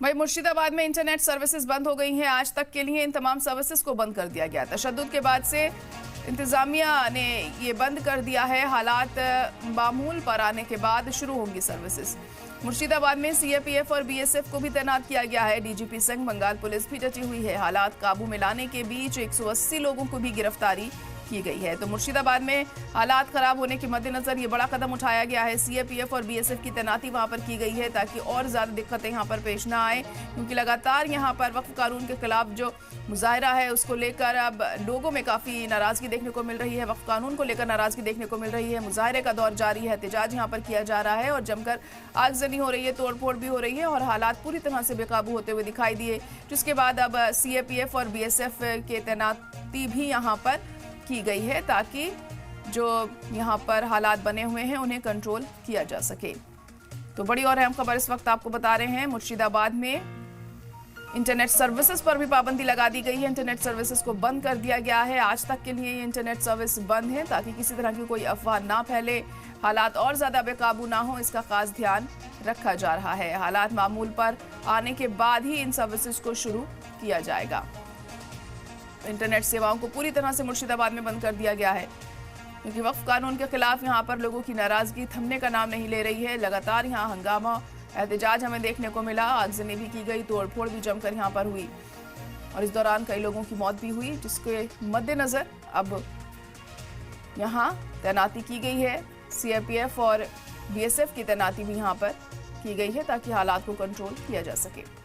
वहीं मुर्शिदाबाद में internet services बंद हो गई हैं। आज तक के लिए इन तमाम सर्विसेज को बंद कर दिया गया। तशद्दुद के बाद से इंतजामिया ने ये बंद कर दिया है। हालात मामूल पर आने के बाद शुरू होंगी सर्विसेज। मुर्शिदाबाद में सीएपीएफ और बीएसएफ को भी तैनात किया गया है। डीजीपी संग बंगाल पुलिस भी डटी हुई है। हालात काबू में लाने के बीच 180 लोगों को भी गिरफ्तारी की गई है। तो मुर्शिदाबाद में हालात खराब होने के मद्देनजर ये बड़ा कदम उठाया गया है। सीएपीएफ और बीएसएफ की तैनाती वहां पर की गई है ताकि और ज्यादा दिक्कतें यहां पर पेश ना आए, क्योंकि लगातार यहां पर वक्फ कानून के खिलाफ जो मुजाहरा है उसको लेकर अब लोगों में काफी नाराजगी देखने को मिल रही है। वक्फ कानून को लेकर नाराजगी देखने को मिल रही है। मुजाहरे का दौर जारी है, एहतजाज यहाँ पर किया जा रहा है और जमकर आगजनी हो रही है, तोड़फोड़ भी हो रही है और हालात पूरी तरह से बेकाबू होते हुए दिखाई दिए, जिसके बाद अब सीएपीएफ और बीएसएफ के तैनाती भी यहाँ पर की गई है ताकि जो यहाँ पर हालात बने हुए हैं उन्हें कंट्रोल किया जा सके। तो बड़ी और अहम खबर इस वक्त आपको बता रहे हैं। मुर्शिदाबाद में इंटरनेट सर्विसेज पर भी पाबंदी लगा दी गई है। इंटरनेट सर्विसेज को बंद कर दिया गया है। आज तक के लिए ये इंटरनेट सर्विस बंद है ताकि किसी तरह की कोई अफवाह ना फैले, हालात और ज्यादा बेकाबू ना हो, इसका खास ध्यान रखा जा रहा है। हालात मामूल पर आने के बाद ही इन सर्विसेज को शुरू किया जाएगा। इंटरनेट सेवाओं को पूरी तरह से मुर्शिदाबाद में बंद कर दिया गया है, क्योंकि वक्फ कानून के खिलाफ यहाँ पर लोगों की नाराजगी थमने का नाम नहीं ले रही है। लगातार यहाँ हंगामा, एहतजाज हमें देखने को मिला। आगजनी भी की गई, तोड़फोड़ भी जमकर यहाँ पर हुई और इस दौरान कई लोगों की मौत भी हुई, जिसके मद्देनजर अब यहाँ तैनाती की गई है। सीआरपीएफ और बीएसएफ की तैनाती भी यहाँ पर की गई है ताकि हालात को कंट्रोल किया जा सके।